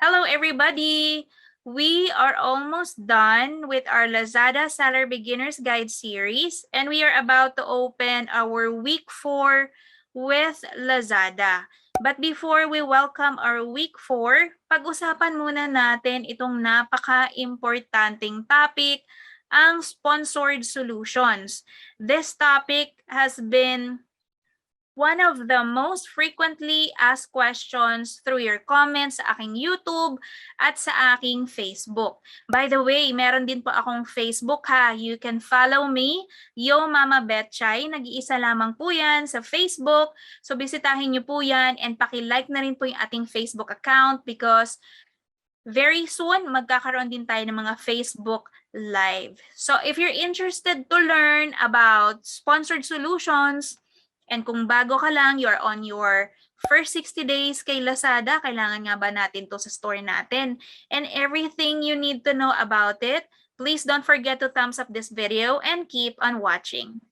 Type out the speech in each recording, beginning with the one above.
Hello, everybody! We are almost done with our Lazada Seller Beginner's Guide series, and we are about to open our week 4 with Lazada. But before we welcome our week 4, pag-usapan muna natin itong napaka-importanting topic, ang sponsored solutions. This topic has been one of the most frequently asked questions through your comments sa aking YouTube at sa aking Facebook. By the way, meron din po akong Facebook ha. You can follow me, Yo Mama Betchay. Nag-iisa lamang po yan sa Facebook. So bisitahin niyo po yan and paki-like na rin po yung ating Facebook account because very soon, magkakaroon din tayo ng mga Facebook Live. So if you're interested to learn about sponsored solutions, and kung bago ka lang, you're on your first 60 days kay Lazada, kailangan nga ba natin to sa store natin? And everything you need to know about it, please don't forget to thumbs up this video and keep on watching.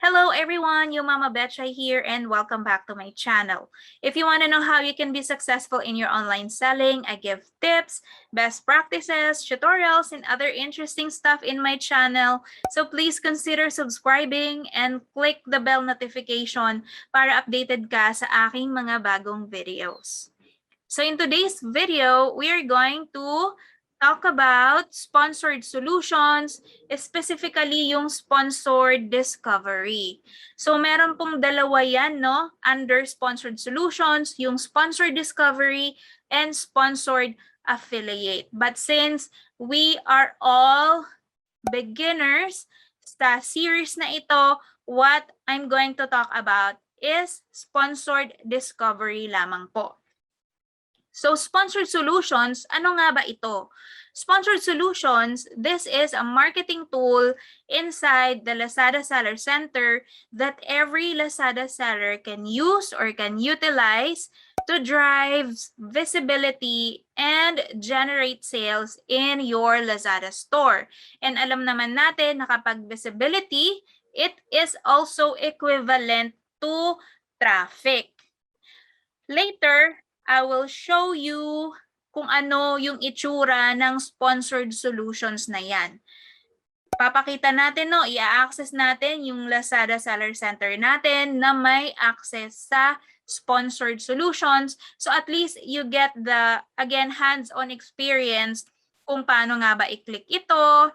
Hello everyone, Yo Mama Betchay here and welcome back to my channel. If you want to know how you can be successful in your online selling, I give tips, best practices, tutorials, and other interesting stuff in my channel. So please consider subscribing and click the bell notification para updated ka sa aking mga bagong videos. So in today's video, we are going to talk about sponsored solutions, specifically yung sponsored discovery. So meron pong dalawa yan, no? Under sponsored solutions, yung sponsored discovery and sponsored affiliate. But since we are all beginners sa series na ito, what I'm going to talk about is sponsored discovery lamang po. So, sponsored solutions, ano nga ba ito? Sponsored solutions, this is a marketing tool inside the Lazada Seller Center that every Lazada seller can use or can utilize to drive visibility and generate sales in your Lazada store. And alam naman natin na kapag visibility, it is also equivalent to traffic. Later, I will show you kung ano yung itsura ng sponsored solutions na yan. Papakita natin, no, i-access natin yung Lazada Seller Center natin na may access sa sponsored solutions. So at least you get the, again, hands-on experience kung paano nga ba i-click ito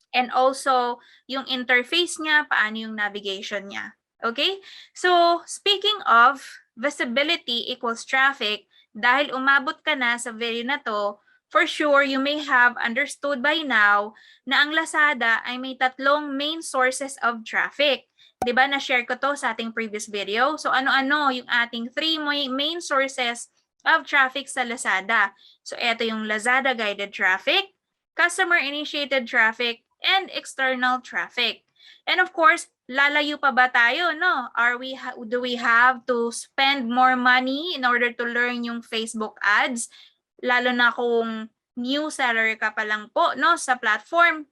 and also yung interface niya, paano yung navigation niya. Okay? So, speaking of visibility equals traffic, dahil umabot ka na sa video na to, for sure, you may have understood by now na ang Lazada ay may tatlong main sources of traffic. Diba, na-share ko to sa ating previous video. So, ano-ano yung ating three main sources of traffic sa Lazada. So, ito yung Lazada guided traffic, customer-initiated traffic, and external traffic. And of course, lalayo pa ba tayo, no? Do we have to spend more money in order to learn yung Facebook ads? Lalo na kung new seller ka pa lang po, no, sa platform.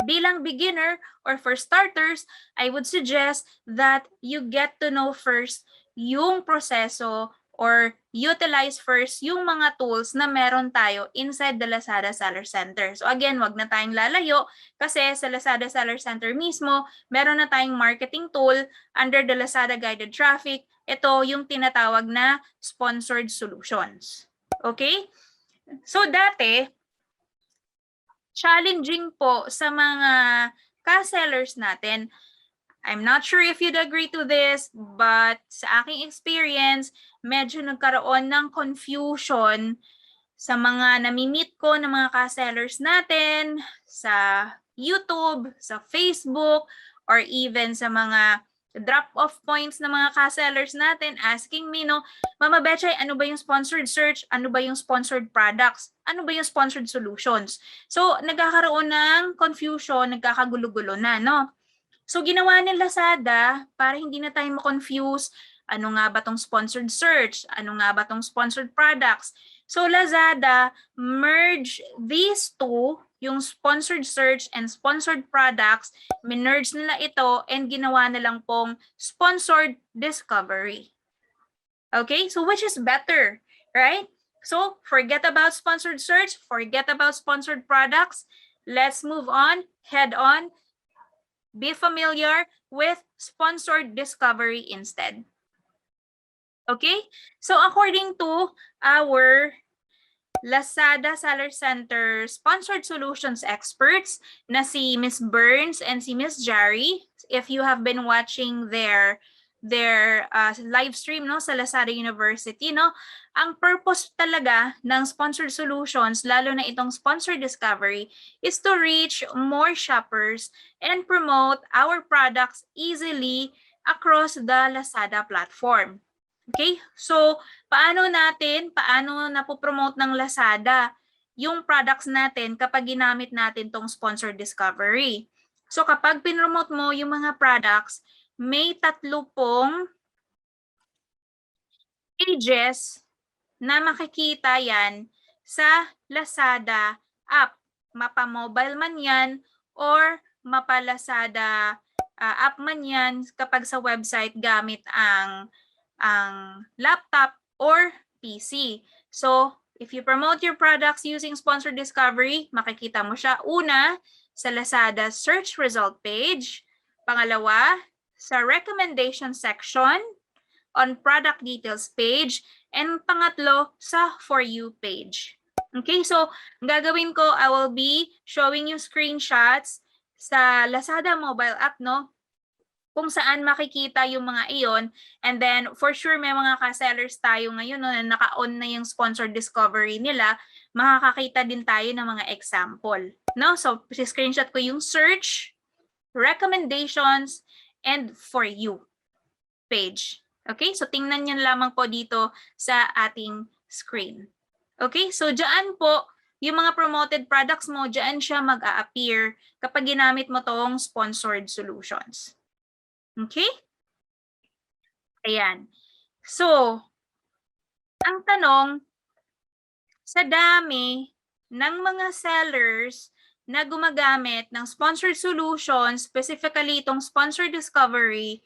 Bilang beginner or for starters, I would suggest that you get to know first yung proseso or utilize first yung mga tools na meron tayo inside the Lazada Seller Center. So again, wag na tayong lalayo kasi sa Lazada Seller Center mismo, meron na tayong marketing tool under the Lazada Guided Traffic. Ito yung tinatawag na sponsored solutions. Okay? So dati, challenging po sa mga ka-sellers natin. I'm not sure if you'd agree to this, but sa aking experience, medyo nagkaroon ng confusion sa mga nami-meet ko ng mga ka-sellers natin, sa YouTube, sa Facebook, or even sa mga drop-off points ng mga ka-sellers natin asking me, no, Mama Betchay, ano ba yung sponsored search? Ano ba yung sponsored products? Ano ba yung sponsored solutions? So, nagkakaroon ng confusion, nagkakagulo-gulo na, no? So, ginawa ni Lazada para hindi na tayo ma-confuse. Ano nga ba tong sponsored search? Ano nga ba tong sponsored products? So, Lazada merge these two, yung sponsored search and sponsored products, minerge nila ito and ginawa na lang pong sponsored discovery. Okay? So, which is better, right? So, forget about sponsored search, forget about sponsored products. Let's move on, head on. Be familiar with sponsored discovery instead. Okay? So according to our Lazada Seller Center sponsored solutions experts na si Miss Burns and si Miss Jari, if you have been watching their live stream, no, sa Lazada University, no, ang purpose talaga ng sponsored solutions, lalo na itong sponsored discovery, is to reach more shoppers and promote our products easily across the Lazada platform. Okay? So, paano napopromote ng Lazada yung products natin kapag ginamit natin tong sponsored discovery? So, kapag pinromote mo yung mga products, may 3 pong pages na makikita yan sa Lazada app. Mapa-mobile man yan or mapa-Lazada app man yan kapag sa website gamit ang laptop or PC. So, if you promote your products using sponsored discovery, makikita mo siya una sa Lazada search result page, pangalawa sa recommendation section, on product details page, and pangatlo sa For You page. Okay, so ang gagawin ko, I will be showing you screenshots sa Lazada mobile app, no? Kung saan makikita yung mga iyon. And then, for sure, may mga ka-sellers tayo ngayon, no, na naka-on na yung sponsored discovery nila, makakakita din tayo ng mga example. No? So, screenshot ko yung search, recommendations, and For You page. Okay? So, tingnan nyo lamang po dito sa ating screen. Okay? So, dyan po, yung mga promoted products mo, dyan siya mag-a-appear kapag ginamit mo tong sponsored solutions. Okay? Ayan. So, ang tanong, sa dami ng mga sellers na gumagamit ng sponsored solutions, specifically itong sponsored discovery,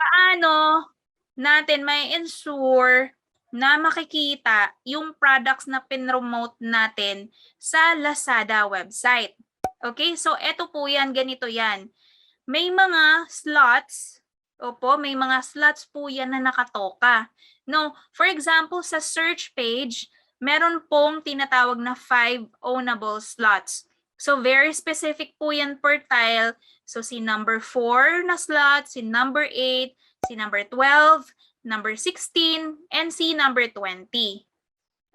paano natin may ensure na makikita yung products na pinromote natin sa Lazada website? Okay? So, eto po yan, ganito yan. May mga slots, may mga slots po yan na nakatoka. No, for example, sa search page, meron pong tinatawag na 5 ownable slots. So, very specific po yan per tile. So, si number 4 na slot, si number 8, si number 12, number 16, and si number 20.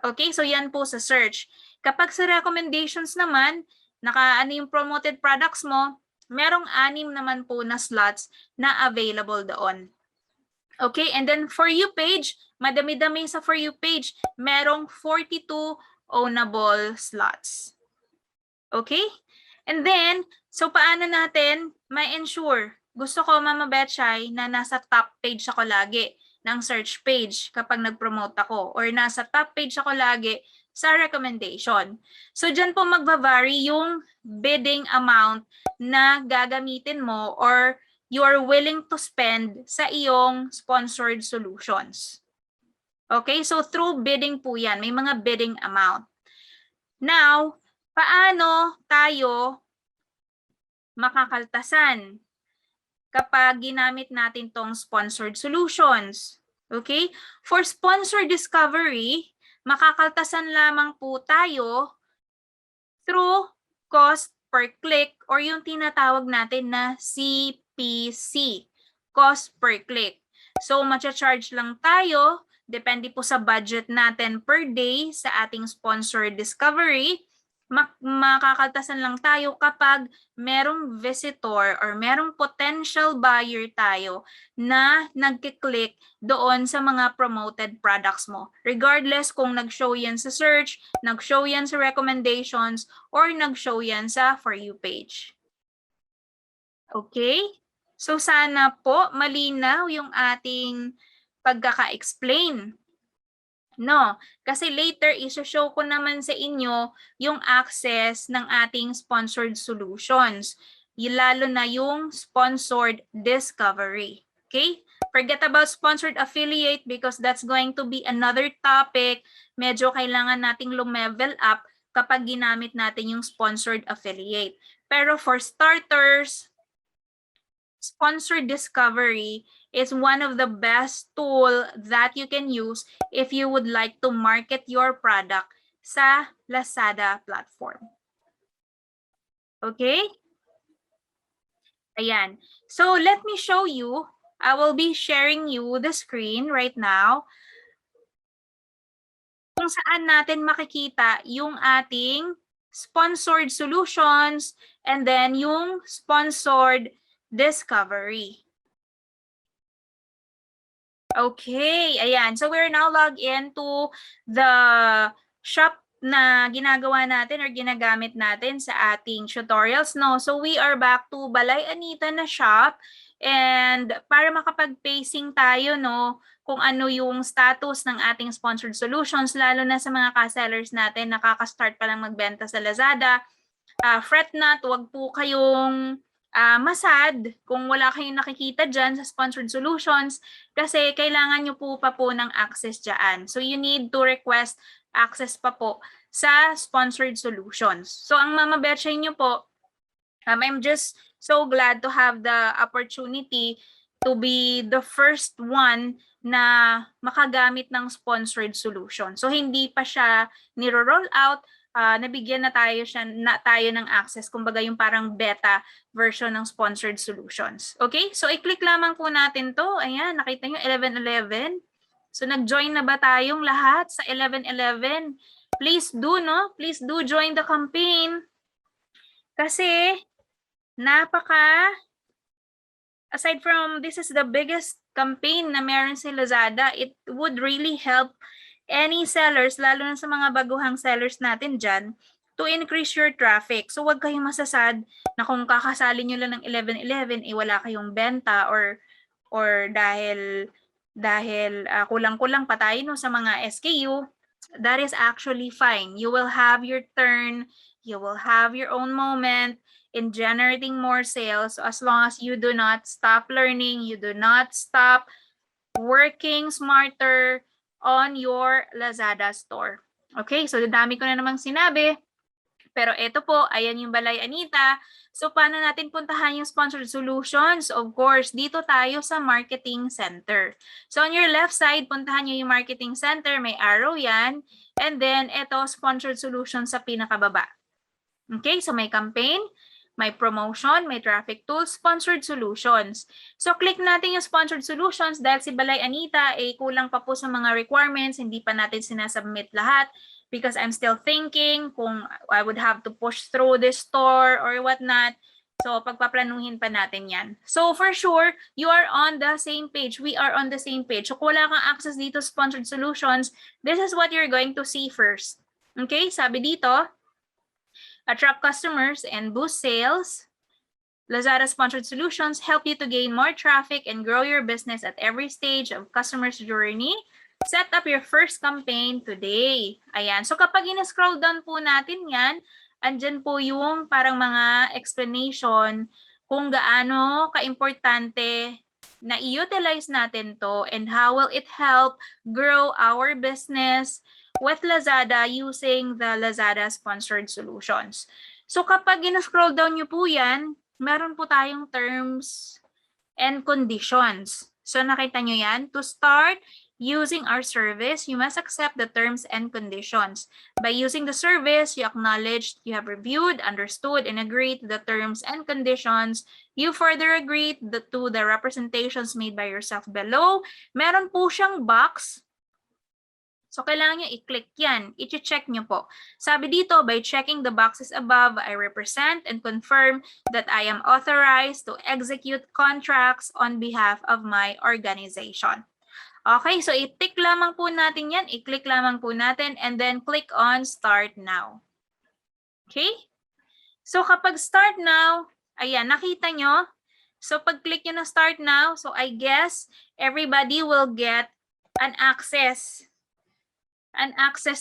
Okay, so yan po sa search. Kapag sa recommendations naman, naka-ano yung promoted products mo, merong 6 naman po na slots na available doon. Okay, and then For You page, madami-dami sa For You page, merong 42 ownable slots. Okay? And then, so paano natin ma-ensure? Gusto ko, Mama Betchay, na nasa top page ako lagi ng search page kapag nag-promote ako, or nasa top page ako lagi sa recommendation. So, dyan po magva-vary yung bidding amount na gagamitin mo or you are willing to spend sa iyong sponsored solutions. Okay? So, through bidding po yan. May mga bidding amount. Now, paano tayo makakaltasan kapag ginamit natin tong sponsored solutions? Okay? For sponsored discovery, makakaltasan lamang po tayo through cost per click or yung tinatawag natin na CPC, cost per click. So, matcha-charge lang tayo, depende po sa budget natin per day sa ating sponsored discovery, makakaltasan lang tayo kapag merong visitor or merong potential buyer tayo na nagkiklik doon sa mga promoted products mo. Regardless kung nag-show yan sa search, nag-show yan sa recommendations, or nag-show yan sa For You page. Okay? So sana po malinaw yung ating pagkaka-explain. No, kasi later iso-show ko naman sa inyo yung access ng ating sponsored solutions. Lalo na yung sponsored discovery. Okay? Forget about sponsored affiliate because that's going to be another topic. Medyo kailangan nating lumevel up kapag ginamit natin yung sponsored affiliate. Pero for starters, sponsored discovery is one of the best tool that you can use if you would like to market your product sa Lazada platform. Okay? Ayan. So let me show you. I will be sharing you the screen right now kung saan natin makikita yung ating sponsored solutions and then yung sponsored discovery. Okay, ayan. So we're now logged into the shop na ginagawa natin or ginagamit natin sa ating tutorials, no? So we are back to Balay Anita na shop, and para makapag-pacing tayo, no, kung ano yung status ng ating sponsored solutions, lalo na sa mga ka-sellers natin, nakaka-start pa lang magbenta sa Lazada, fret not, wag po kayong masad kung wala kayong nakikita dyan sa sponsored solutions kasi kailangan nyo po pa po ng access dyan. So you need to request access pa po sa sponsored solutions. So ang Mama Betchay nyo po, I'm just so glad to have the opportunity to be the first one na makagamit ng sponsored solution. So hindi pa siya niro-roll out, nabigyan na tayo ng access, kumbaga yung parang beta version ng sponsored solutions. Okay? So i-click lamang po natin 'to. Ayan, nakita niyo 1111. So nag-join na ba tayong lahat sa 1111? Please do, no? Please do join the campaign. Kasi aside from this is the biggest campaign na meron si Lazada, it would really help any sellers, lalo na sa mga baguhang sellers natin dyan, to increase your traffic. So wag kayong masasad na kung kakasali nyo lang ng 1111, wala kayong benta or dahil kulang-kulang pa tayo no, sa mga SKU, that is actually fine. You will have your turn, you will have your own moment in generating more sales as long as you do not stop learning, you do not stop working smarter on your Lazada store. Okay, so dami ko na namang sinabi. Pero ito po, ayan yung Balay Anita. So paano natin puntahan yung sponsored solutions? Of course, dito tayo sa Marketing Center. So on your left side, puntahan nyo yung Marketing Center. May arrow yan. And then, ito, sponsored solutions sa pinakababa. Okay, so may campaign, may promotion, may traffic tools, sponsored solutions. So click natin yung sponsored solutions dahil si Balay Anita kulang pa po sa mga requirements, hindi pa natin sinasubmit lahat because I'm still thinking kung I would have to push through this store or whatnot. So pagpaplanuhin pa natin yan. So for sure, you are on the same page. We are on the same page. So kung wala kang access dito sponsored solutions, this is what you're going to see first. Okay, sabi dito, attract customers and boost sales. Lazada sponsored solutions help you to gain more traffic and grow your business at every stage of customer's journey. Set up your first campaign today. Ayan. So kapag in-scroll down po natin yan, andyan po yung parang mga explanation kung gaano ka-importante na i-utilize natin to and how will it help grow our business with Lazada using the Lazada sponsored solutions. So kapag in-scroll down nyo po yan, meron po tayong terms and conditions. So nakita nyo yan? To start using our service, you must accept the terms and conditions. By using the service, you acknowledge you have reviewed, understood, and agreed to the terms and conditions. You further agree to the representations made by yourself below. Meron po siyang box So, kailangan nyo i-click yan. I-check nyo po. Sabi dito, by checking the boxes above, I represent and confirm that I am authorized to execute contracts on behalf of my organization. Okay, so i-tick lamang po natin yan. I-click lamang po natin and then click on Start Now. Okay? So, kapag Start Now, ayan, nakita nyo. So, pag-click nyo na Start Now, so I guess everybody will get an access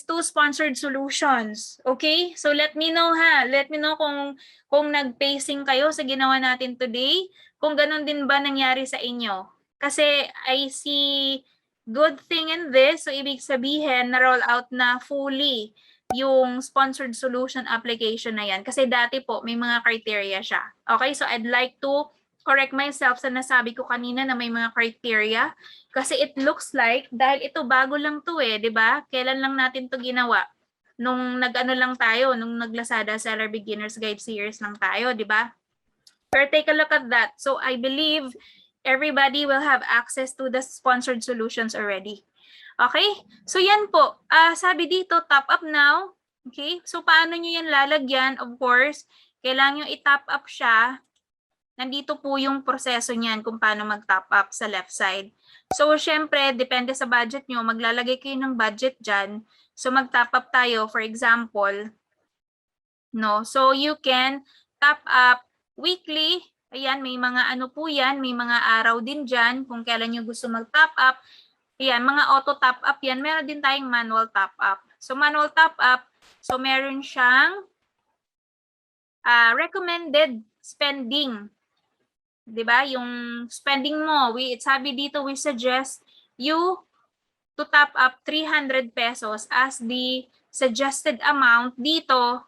to sponsored solutions. Okay? So let me know ha. Let me know kung nag-pacing kayo sa ginawa natin today, kung ganun din ba nangyari sa inyo. Kasi I see good thing in this. So ibig sabihin, na-roll out na fully yung sponsored solution application na yan. Kasi dati po, may mga criteria siya. Okay? So I'd like to correct myself sa nasabi ko kanina na may mga criteria. Kasi it looks like, dahil ito bago lang to eh, di ba? Kailan lang natin to ginawa? Nung nag-ano lang tayo, nung nag-Lazada Seller Beginner's Guide Series lang tayo, di ba? Pero take a look at that. So I believe everybody will have access to the sponsored solutions already. Okay? So yan po. Sabi dito, top up now. Okay? So paano nyo yan lalagyan? Of course, kailangan nyo i-top up siya. Nandito po yung proseso niyan kung paano mag-top up sa left side. So, syempre, depende sa budget nyo. Maglalagay kayo ng budget dyan. So, mag-top up tayo. For example, no? So, you can top up weekly. Ayan, may mga ano po yan. May mga araw din dyan kung kailan nyo gusto mag-top up. Ayan, mga auto top up yan. Meron din tayong manual top up. So, manual top up. So, meron siyang recommended spending. 'Di ba? Yung spending mo, sabi dito, we suggest you to top up 300 pesos as the suggested amount dito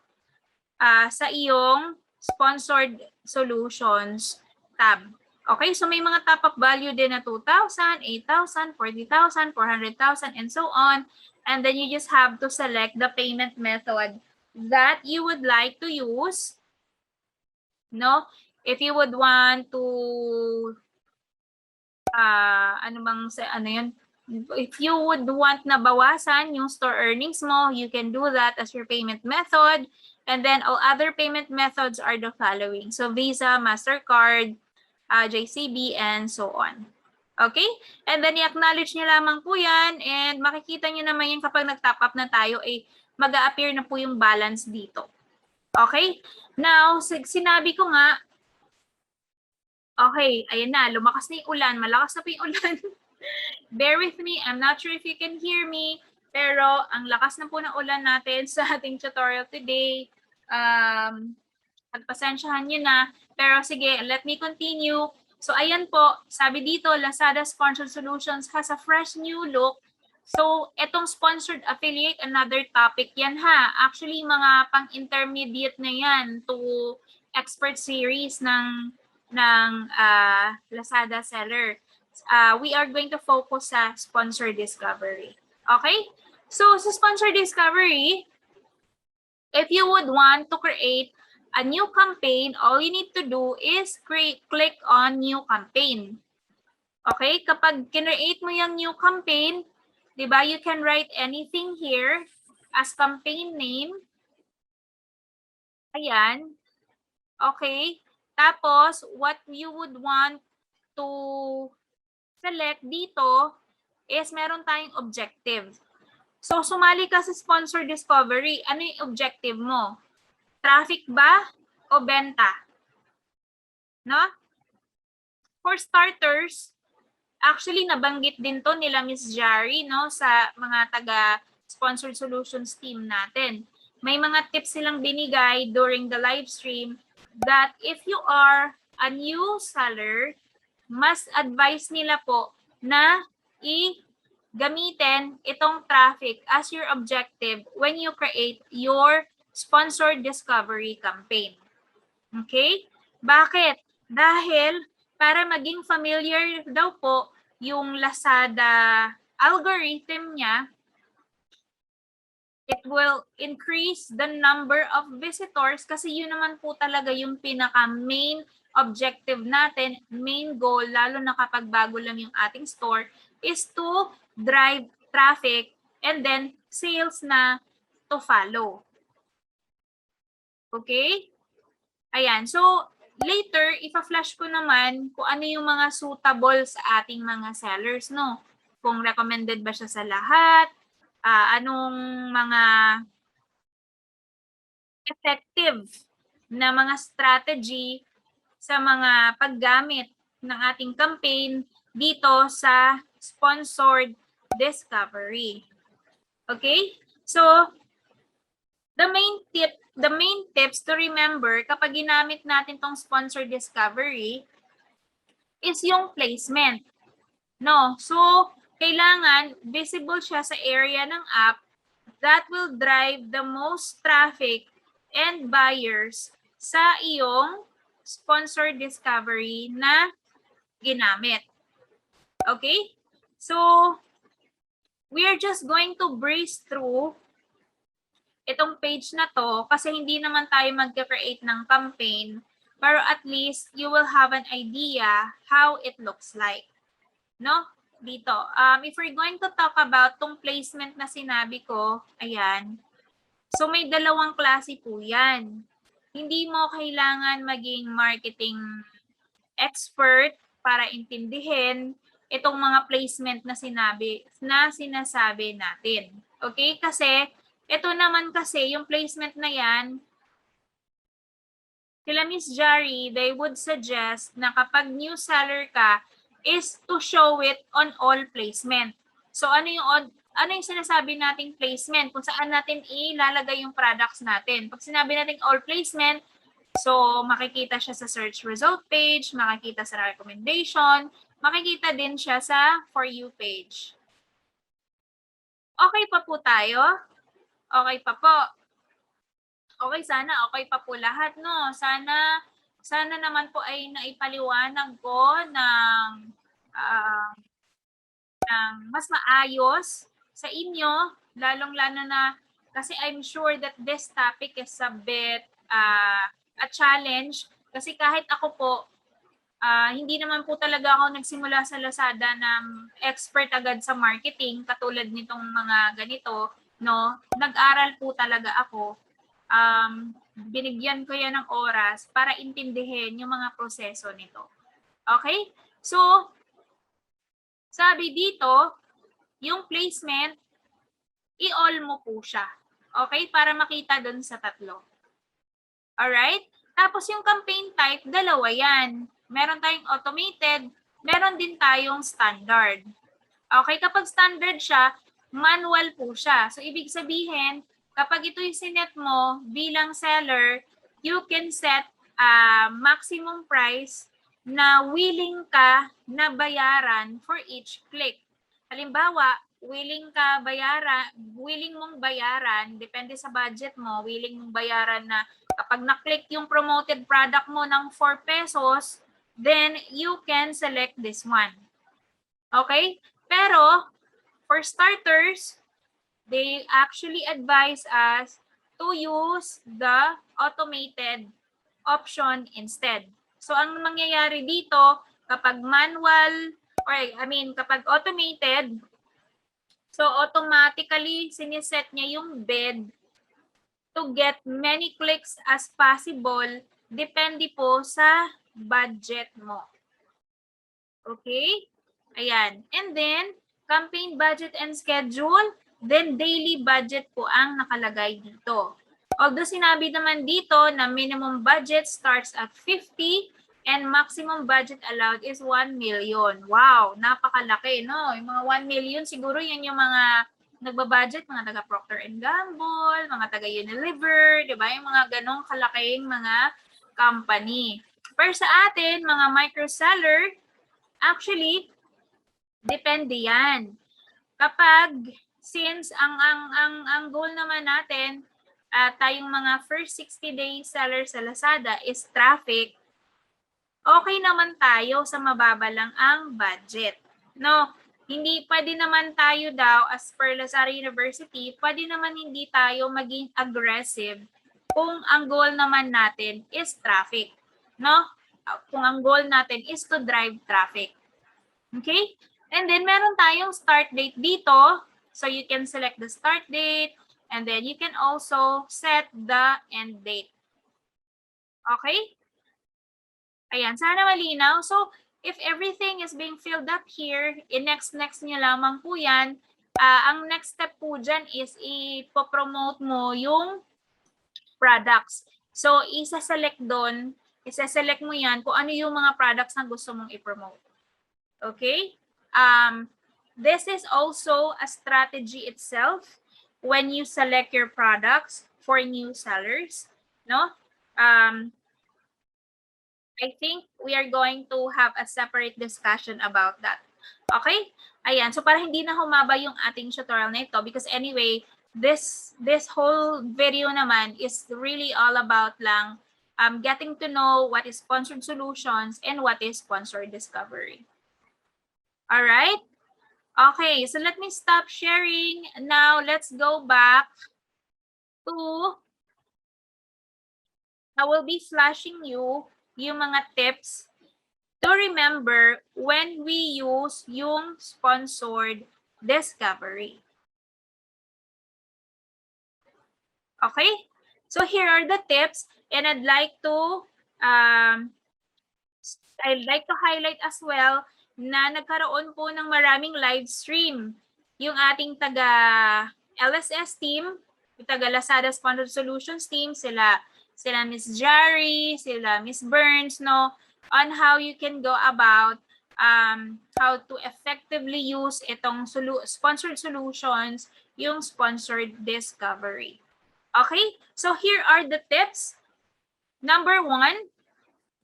sa iyong sponsored solutions tab. Okay, so may mga top up value din na 2,000, 8,000, 40,000, 400,000, and so on. And then you just have to select the payment method that you would like to use. No? If you would want to if you would want na bawasan yung store earnings mo, you can do that as your payment method. And then all other payment methods are the following. So Visa, MasterCard, JCB, and so on. Okay? And then i-acknowledge nyo lamang po yan, and makikita nyo naman yan kapag nag-top up na tayo, mag-a-appear na po yung balance dito. Okay? Now, sinabi ko nga, okay, ayan na, lumakas na yung ulan, malakas na po yung ulan. Bear with me, I'm not sure if you can hear me, pero ang lakas na po ng ulan natin sa ating tutorial today. Pagpasensyahan nyo na, pero sige, let me continue. So ayan po, sabi dito, Lazada Sponsored Solutions has a fresh new look. So etong sponsored affiliate, another topic yan ha. Actually, mga pang-intermediate na yan to expert series ng Lazada seller. We are going to focus sa sponsor discovery. Okay? So, sa sponsor discovery, if you would want to create a new campaign, all you need to do is click on new campaign. Okay? Kapag kinreate mo yung new campaign, di ba, you can write anything here as campaign name. Ayan. Okay? Tapos, what you would want to select dito is meron tayong objective. So, sumali ka sa sponsor discovery. Ano yung objective mo? Traffic ba o benta? No? For starters, actually nabanggit din to nila Miss Jari, no, sa mga taga-sponsored solutions team natin. May mga tips silang binigay during the live stream that if you are a new seller, mas advice nila po na gamitin itong traffic as your objective when you create your sponsored discovery campaign. Okay? Bakit? Dahil para maging familiar daw po yung Lazada algorithm niya, it will increase the number of visitors kasi yun naman po talaga yung pinaka-main objective natin, main goal, lalo na kapag bago lang yung ating store, is to drive traffic and then sales na to follow. Okay? Ayan. So, later, ipa-flash ko naman kung ano yung mga suitable sa ating mga sellers, no? Kung recommended ba siya sa lahat, anong mga effective na mga strategy sa mga paggamit ng ating campaign dito sa sponsored discovery. Okay? So, the main tips to remember kapag ginamit natin tong sponsored discovery is yung placement. No? So, kailangan visible siya sa area ng app that will drive the most traffic and buyers sa iyong sponsored discovery na ginamit. Okay? So, we are just going to breeze through itong page na to kasi hindi naman tayo mag-create ng campaign, pero at least you will have an idea how it looks like. No? Dito. If we're going to talk about tong placement na sinabi ko, ayan. So, may dalawang klase po yan. Hindi mo kailangan maging marketing expert para intindihin itong mga placement na sinasabi natin. Okay? Kasi, ito naman kasi, yung placement na yan, sila Miss Jari, they would suggest na kapag new seller ka, is to show it on all placement. So, ano yung sinasabi nating placement? Kung saan natin ilalagay yung products natin. Pag sinabi nating all placement, so makikita siya sa search result page, makikita sa recommendation, makikita din siya sa For You page. Okay pa po tayo? Okay pa po. Okay, sana okay pa po lahat, no? Sana naman po ay naipaliwanag ko ng mas maayos sa inyo, lalong-lalo na kasi I'm sure that this topic is a bit a challenge kasi kahit ako po, hindi naman po talaga ako nagsimula sa Lazada na expert agad sa marketing katulad nitong mga ganito, no? Nag-aral po talaga ako. Binigyan ko yan ng oras para intindihin yung mga proseso nito. Okay? So, sabi dito, yung placement, i-all mo po siya. Okay? Para makita dun sa tatlo. Alright? Tapos yung campaign type, dalawa yan. Meron tayong automated, meron din tayong standard. Okay? Kapag standard siya, manual po siya. So, ibig sabihin, kapag ito yung sinet mo bilang seller, you can set a maximum price na willing ka na bayaran for each click. Halimbawa, willing mong bayaran, depende sa budget mo, willing mong bayaran na kapag na-click yung promoted product mo ng 4 pesos, then you can select this one. Okay? Pero, for starters, they actually advise us to use the automated option instead. So, ang mangyayari dito, kapag manual, kapag automated, so automatically siniset niya yung bid to get many clicks as possible, depende po sa budget mo. Okay? Ayan. And then, campaign budget and schedule, then daily budget po ang nakalagay dito. Although sinabi naman dito na minimum budget starts at 50 and maximum budget allowed is 1 million. Wow, napakalaki, no? Yung mga 1 million, siguro yan yung mga nagbabudget, mga taga Procter & Gamble, mga taga Unilever, di ba? Yung mga ganong kalaking mga company. Pero sa atin, mga micro-seller, actually, depende yan. Since ang goal naman natin, tayong mga first 60-day seller sa Lazada is traffic, okay naman tayo sa mababa lang ang budget. No, hindi pwede naman tayo daw as per Lazada University, pwede naman hindi tayo maging aggressive kung ang goal naman natin is traffic. No? Kung ang goal natin is to drive traffic. Okay? And then, meron tayong start date dito. So you can select the start date, and then you can also set the end date. Okay? Ayan, sana malinaw. So, if everything is being filled up here, next nyo lamang po yan. Ang next step po dyan is ipopromote mo yung products. So, isa-select mo yan kung ano yung mga products na gusto mong i-promote. Okay? This is also a strategy itself when you select your products for new sellers. No? I think we are going to have a separate discussion about that. Okay? Ayan. So, para hindi na humaba yung ating tutorial na ito, because anyway, this whole video naman is really all about lang getting to know what is sponsored solutions and what is sponsored discovery. All right? Okay, so let me stop sharing. Now, let's go back to, I will be flashing you yung mga tips to remember when we use yung sponsored discovery. Okay? So here are the tips, and I'd like to highlight as well na nagkaroon po ng maraming live stream yung ating taga LSS team, yung taga Lazada Sponsored Solutions team, sila Miss Jari, sila Miss Burns, no, on how you can go about how to effectively use itong sponsored solutions, yung sponsored discovery. Okay? So here are the tips. Number 1,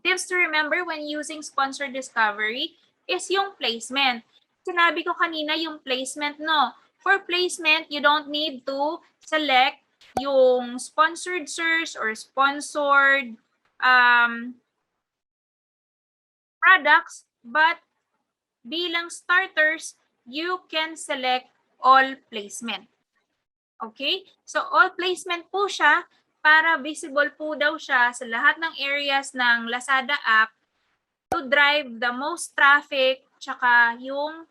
tips to remember when using sponsored discovery is yung placement. Sinabi ko kanina yung placement, no? For placement, you don't need to select yung sponsored search or sponsored products, but bilang starters, you can select all placement. Okay? So, all placement po siya para visible po daw siya sa lahat ng areas ng Lazada app to drive the most traffic tsaka yung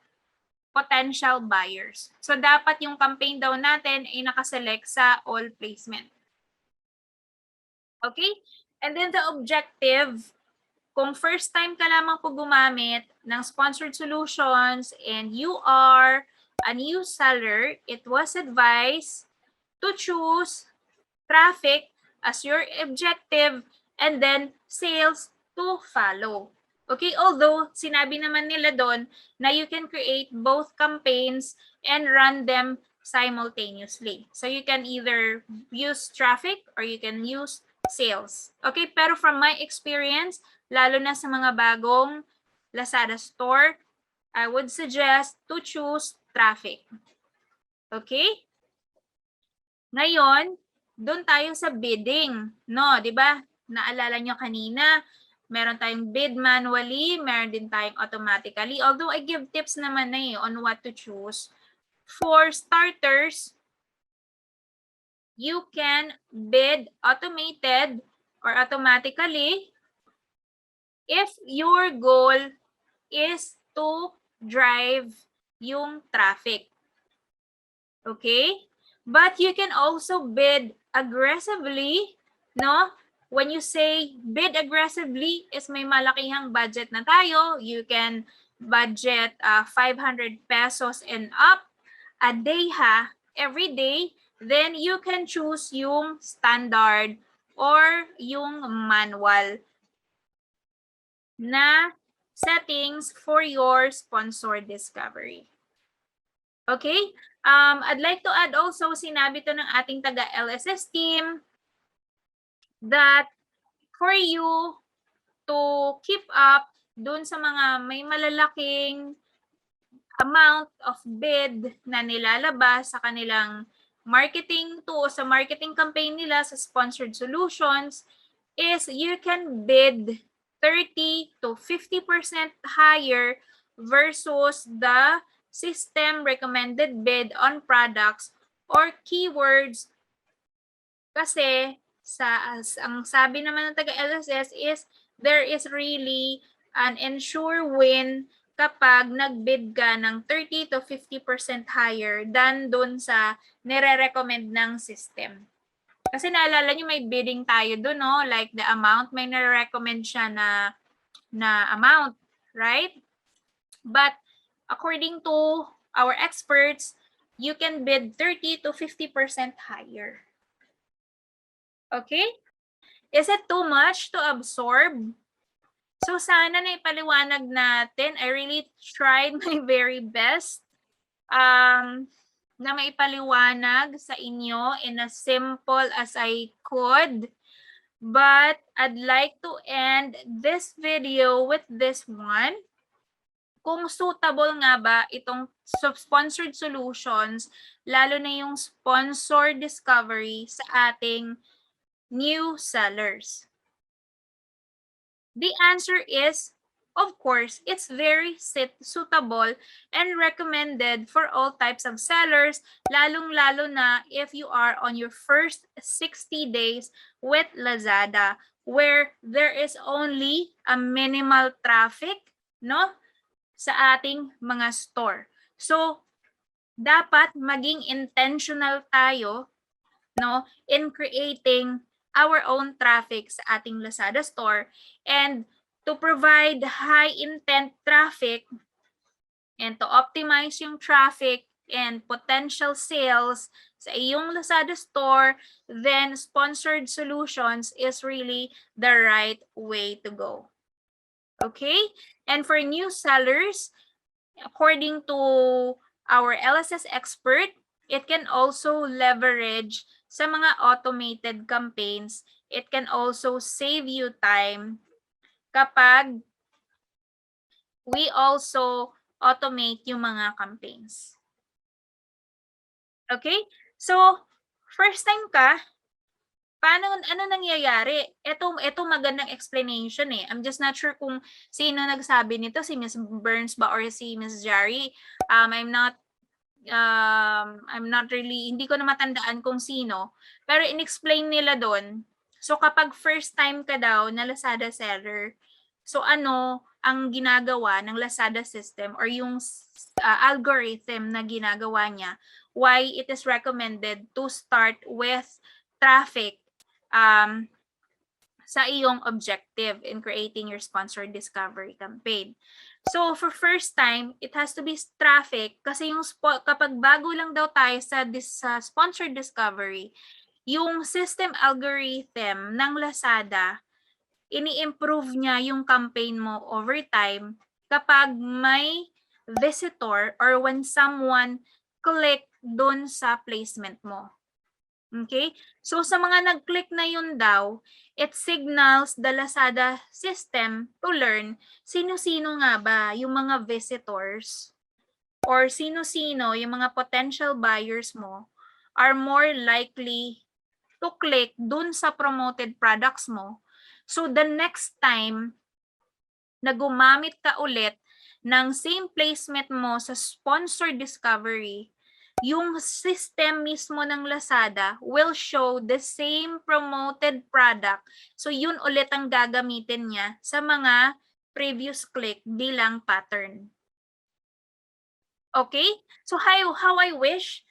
potential buyers. So, dapat yung campaign daw natin ay nakaselect sa all placement. Okay? And then the objective, kung first time ka lamang po gumamit ng sponsored solutions and you are a new seller, it was advised to choose traffic as your objective and then sales to follow. Okay, although sinabi naman nila doon na you can create both campaigns and run them simultaneously. So you can either use traffic or you can use sales. Okay, pero from my experience, lalo na sa mga bagong Lazada store, I would suggest to choose traffic. Okay? Ngayon, doon tayo sa bidding, no, 'di ba? Naalala nyo kanina, meron tayong bid manually, meron din tayong automatically. Although I give tips naman na on what to choose. For starters, you can bid automated or automatically if your goal is to drive yung traffic. Okay? But you can also bid aggressively, no? When you say bid aggressively is may malakihang budget na tayo. You can budget 500 pesos and up a day every day. Then you can choose yung standard or yung manual na settings for your sponsored discovery. Okay? I'd like to add also, sinabi to ng ating taga-LSS team that for you to keep up dun sa mga may malalaking amount of bid na nilalabas sa kanilang marketing sa marketing campaign nila sa sponsored solutions is you can bid 30 to 50% higher versus the system recommended bid on products or keywords, kasi ang sabi naman ng taga-LSS is there is really an ensure win kapag nag-bid ka ng 30 to 50% higher than dun sa nire-recommend ng system. Kasi naalala nyo, may bidding tayo dun, no? Like the amount, may nire-recommend siya na amount, right? But according to our experts, you can bid 30 to 50% higher. Okay? Is it too much to absorb? So sana na ipaliwanag natin. I really tried my very best na maipaliwanag sa inyo in as simple as I could. But I'd like to end this video with this one. Kung suitable nga ba itong sponsored solutions, lalo na yung sponsor discovery sa ating new sellers. The answer is, of course, it's very suitable and recommended for all types of sellers, lalong-lalo na if you are on your first 60 days with Lazada, where there is only a minimal traffic, no, sa ating mga store. So, dapat maging intentional tayo, no, in creating our own traffic sa ating Lazada store, and to provide high intent traffic and to optimize yung traffic and potential sales sa iyong Lazada store, then sponsored solutions is really the right way to go. Okay? And for new sellers, according to our LSS expert, it can also leverage sa mga automated campaigns. It can also save you time kapag we also automate yung mga campaigns. Okay? So, first time ka, ano nangyayari? Ito magandang explanation eh. I'm just not sure kung sino nagsabi nito, si Ms. Burns ba or si Ms. Jari. I'm not really, hindi ko na matandaan kung sino, pero in-explain nila doon. So kapag first time ka daw na Lazada seller, so ano ang ginagawa ng Lazada system or yung algorithm na ginagawa niya, why it is recommended to start with traffic sa iyong objective in creating your sponsored discovery campaign. So, for first time, it has to be traffic kasi yung kapag bago lang daw tayo sa sponsored discovery, yung system algorithm ng Lazada, ini-improve niya yung campaign mo over time kapag may visitor or when someone click dun sa placement mo. Okay? So, sa mga nag-click na yun daw, it signals the Lazada system to learn sino-sino nga ba yung mga visitors or sino-sino yung mga potential buyers mo are more likely to click dun sa promoted products mo. So, the next time na gumamit ka ulit ng same placement mo sa sponsored discovery, yung system mismo ng Lazada will show the same promoted product. So, yun ulit ang gagamitin niya sa mga previous click bilang pattern. Okay? So, how I wish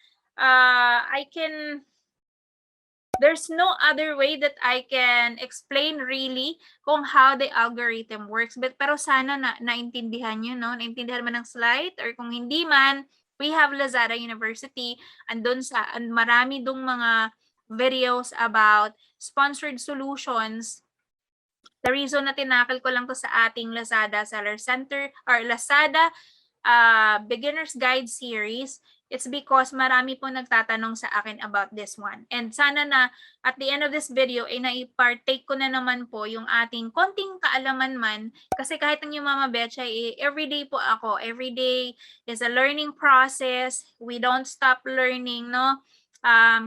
there's no other way that I can explain really kung how the algorithm works. Pero sana naintindihan nyo, no? Naintindihan man ng slide, or kung hindi man, we have Lazada University. Andun marami dong mga videos about sponsored solutions. The reason na tinakil ko lang to sa ating Lazada Seller Center or Lazada Beginner's Guide series, it's because marami po nagtatanong sa akin about this one. And sana na at the end of this video ay naipartake ko na naman po yung ating konting kaalaman man, kasi kahit ang yung Mama Betchay, everyday po ako. Everyday is a learning process. We don't stop learning, no?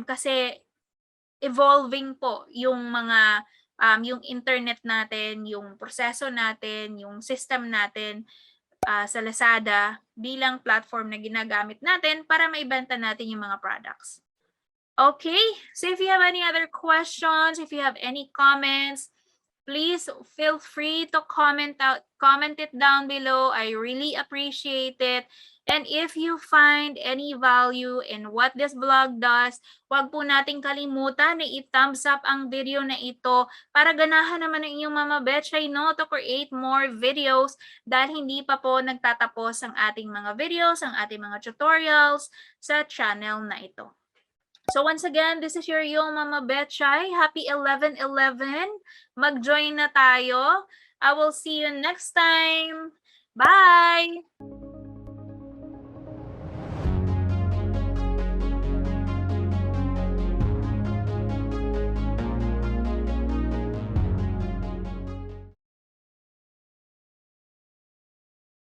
Kasi evolving po yung mga yung internet natin, yung proseso natin, yung system natin sa Lazada bilang platform na ginagamit natin para maibenta natin yung mga products. Okay, so if you have any other questions, if you have any comments, please feel free to comment it down below. I really appreciate it. And if you find any value in what this vlog does, huwag po nating kalimutan na i-thumbs up ang video na ito para ganahan naman ng inyong Mama Betchay, no, to create more videos dahil hindi pa po nagtatapos ang ating mga videos, ang ating mga tutorials sa channel na ito. So once again, this is your Mama Betchay. Happy 11/11. Mag-join na tayo. I will see you next time. Bye!